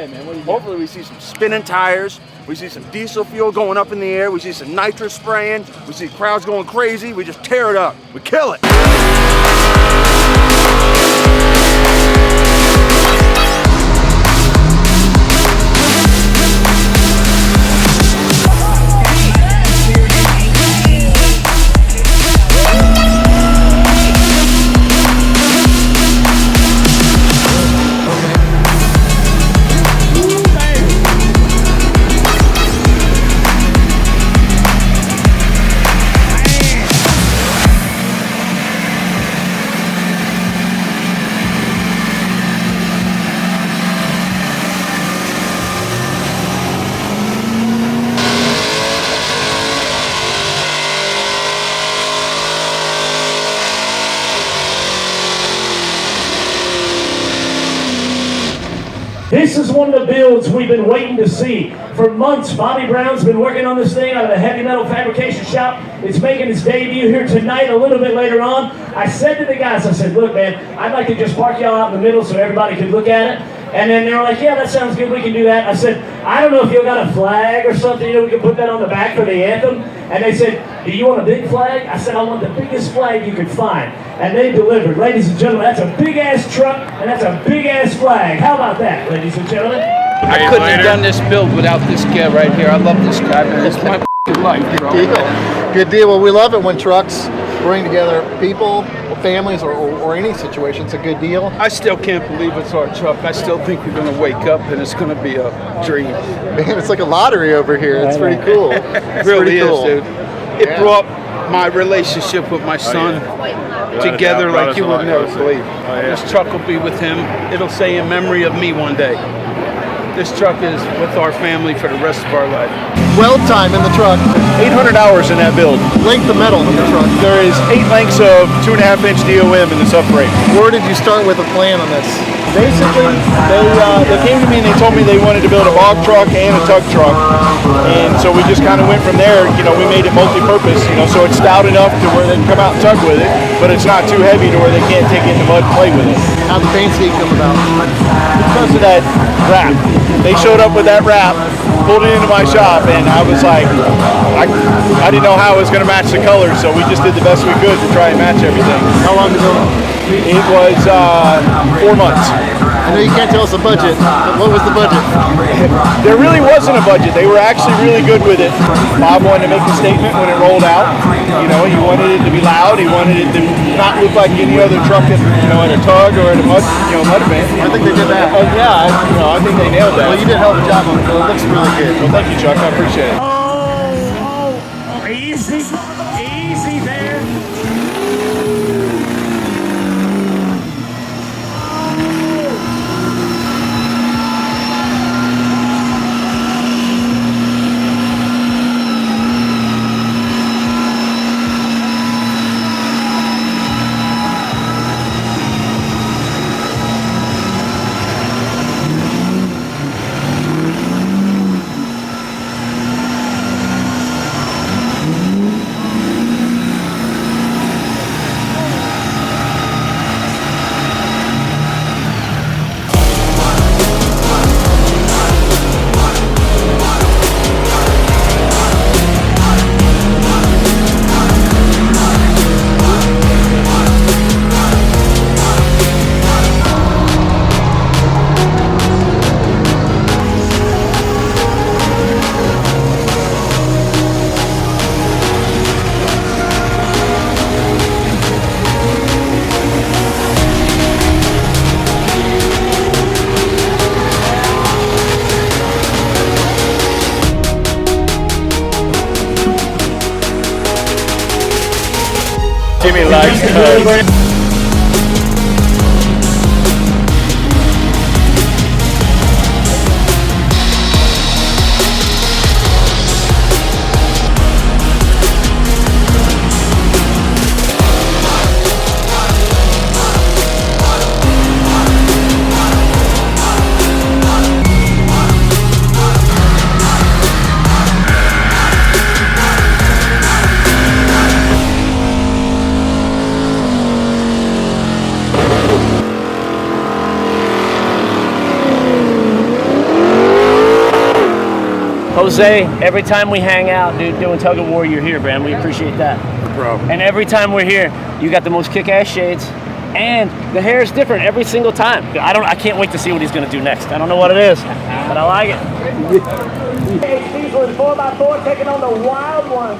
say, man? What do you got? Hopefully we see some spinning tires. We see some diesel fuel going up in the air. We see some nitro spraying. We see crowds going crazy. We just tear it up. We kill it. This is one of the builds we've been waiting to see. For months, Bobby Brown's been working on this thing out of the heavy metal fabrication shop. It's making its debut here tonight, a little bit later on. I said to the guys, I said, look, man, I'd like to just park y'all out in the middle so everybody could look at it. And then they were like, yeah, that sounds good, we can do that. I said, I don't know if you got a flag or something, we can put that on the back for the anthem. And they said, do you want a big flag? I said, I want the biggest flag you could find. And they delivered. Ladies and gentlemen, that's a big-ass truck, and that's a big-ass flag. How about that, ladies and gentlemen? I couldn't have done this build without this guy right here. I love this guy, man. It's my life, bro. Good deal. Well, we love it when trucks bring together people, families, or any situation. It's a good deal. I still can't believe it's our truck. I still think we're going to wake up and it's going to be a dream. Man, it's like a lottery over here. It's pretty cool. It really is, dude. It brought my relationship with my son together like you would never believe. This truck will be with him. It'll say in memory of me one day. This truck is with our family for the rest of our life. Weld time in the truck. 800 hours in that build. Length of metal in the truck. There is 8 lengths of 2.5-inch DOM in the subframe. Where did you start with a plan on this? Basically, they came to me and they told me they wanted to build a bog truck and a tug truck. And so we just kind of went from there. We made it multi-purpose, so it's stout enough to where they can come out and tug with it, but it's not too heavy to where they can't take it in the mud and play with it. How'd the paint scheme come about? Because of that wrap. They showed up with that wrap, pulled it into my shop, and I was like, I didn't know how it was going to match the colors, so we just did the best we could to try and match everything. How long ago? It was 4 months. I know you can't tell us the budget, but what was the budget? There really wasn't a budget. They were actually really good with it. Bob wanted to make a statement when it rolled out. He wanted it to be loud. He wanted it to not look like any other truck in a tug or in a mud event. I think they did that. I think they nailed that. Well, you did a hell of a job on it. It looks really good. Well, thank you, Chuck. I appreciate it. Oh, easy there. Jimmy likes tugs. Jose, every time we hang out, dude, doing Tug-of-war, you're here, man. We appreciate that. No problem. And every time we're here, you got the most kick-ass shades, and the hair is different every single time. I can't wait to see what he's gonna do next. I don't know what it is, but I like it. HD's with 4x4 taking on the wild one.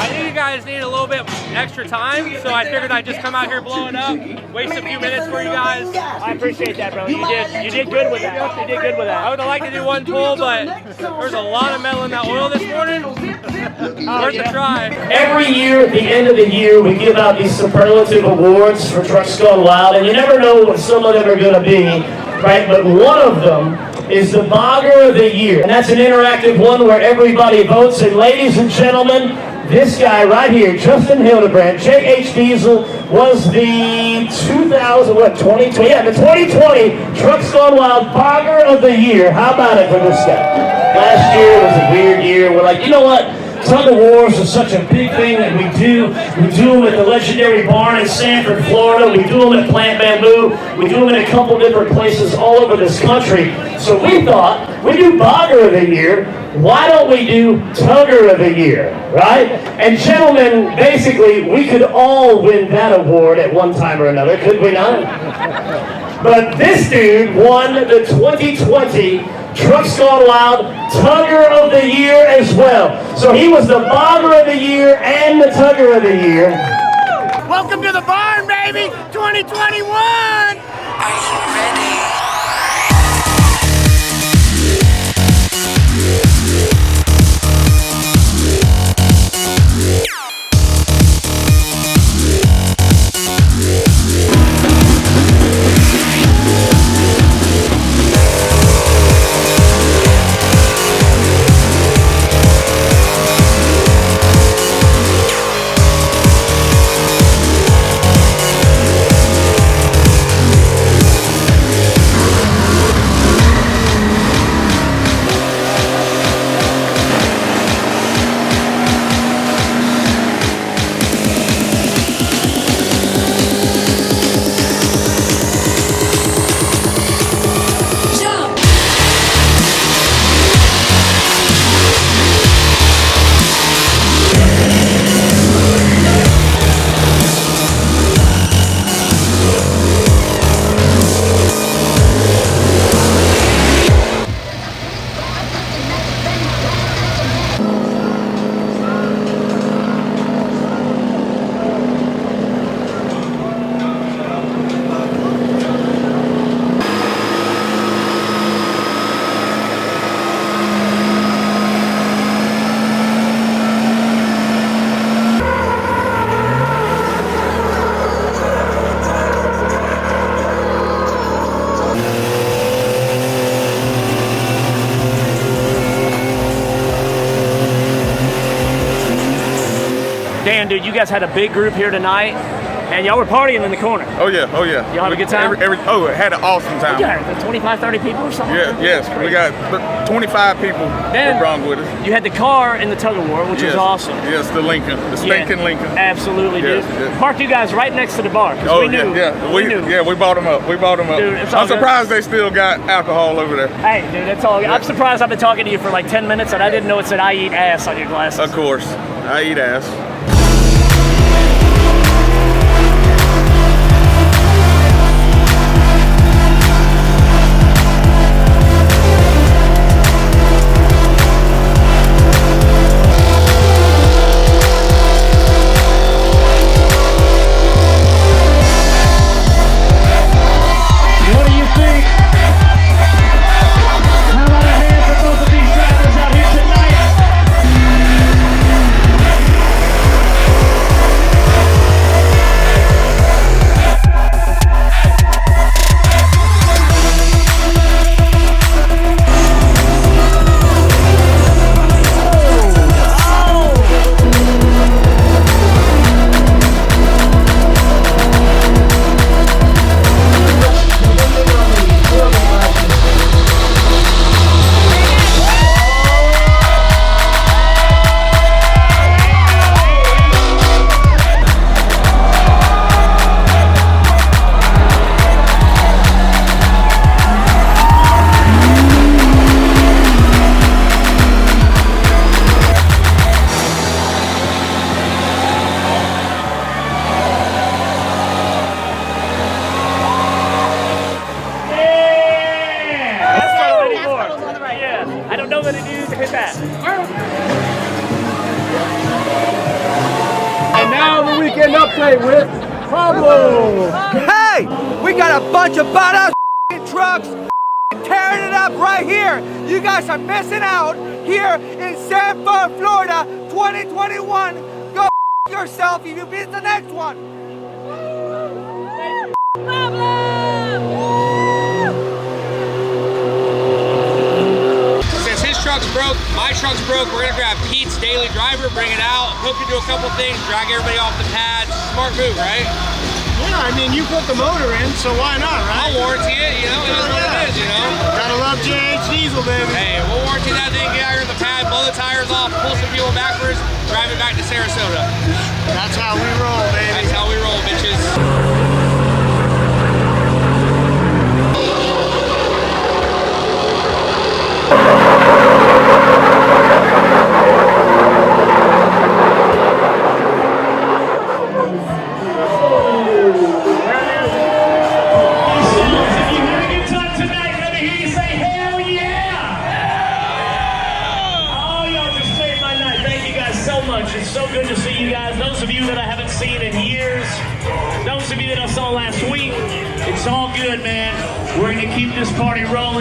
I knew you guys needed a little bit extra time, so I figured I'd just come out here, blow it up, waste a few minutes for you guys. I appreciate that, bro. You did good with that. You did good with that. I would have liked to do one pull, but there's a lot of metal in that oil this morning. Worth a try. Every year, at the end of the year, we give out these superlative awards for Trucks Gone Wild, and you never know what some of them are going to be, right? But one of them is the Bogger of the Year, and that's an interactive one where everybody votes. And ladies and gentlemen, this guy right here, Justin Hildebrand, J.H. Diesel, was the 2020 Trucks Gone Wild Bogger of the Year. How about it for this guy? Last year was a weird year. We're like, you know what? Tug-of-wars is such a big thing that we do. We do them at the legendary barn in Sanford, Florida. We do them at Plant Bamboo. We do them in a couple different places all over this country. So we thought, we do Bogger of the Year. Why don't we do Tugger of the Year, right? And gentlemen, basically, we could all win that award at one time or another, could we not? But this dude won the 2020 Trucks Gone Wild Tugger of the Year as well. So he was the Bogger of the Year and the Tugger of the Year. Welcome to the barn, baby! 2021! Are you ready? Dan, dude, you guys had a big group here tonight, and y'all were partying in the corner. Oh yeah, oh yeah. Y'all have a good time? It had an awesome time. Yeah, 25, 30 people or something? Yeah, yes. We got 25 people Then that brought with us. You had the car in the Tug-of-war, which was awesome. Yes, the Lincoln, the stinking Lincoln. Absolutely, Yes, dude. yes. Parked you guys right next to the bar. Oh we knew. yeah. We knew. Yeah, we bought them up. Dude, it's all I'm surprised they still got alcohol over there. Hey, dude, that's all. I'm surprised I've been talking to you for like 10 minutes and I didn't know it said "I eat ass" on your glasses. Of course, I eat ass. say with Pablo. Hey, we got a bunch of badass trucks tearing it up right here. You guys are missing out here in Sanford, Florida, 2021. Go yourself if you miss the next one. Since his truck's broke, my truck's broke, we're gonna grab Pete's daily driver, bring it out, hook it to a couple things, drag everybody off the pad. Smart move, right? Yeah, I mean, you put the motor in, so why not, right? I'll warranty it, you know, it is what it is, you know? Gotta love JH Diesel, baby. Hey, we'll warranty that thing, get out here on the pad, blow the tires off, pull some fuel backwards, drive it back to Sarasota. That's how we roll, baby. That's how we roll, bitches. It's so good to see you guys. Those of you that I haven't seen in years, those of you that I saw last week, it's all good, man. We're going to keep this party rolling.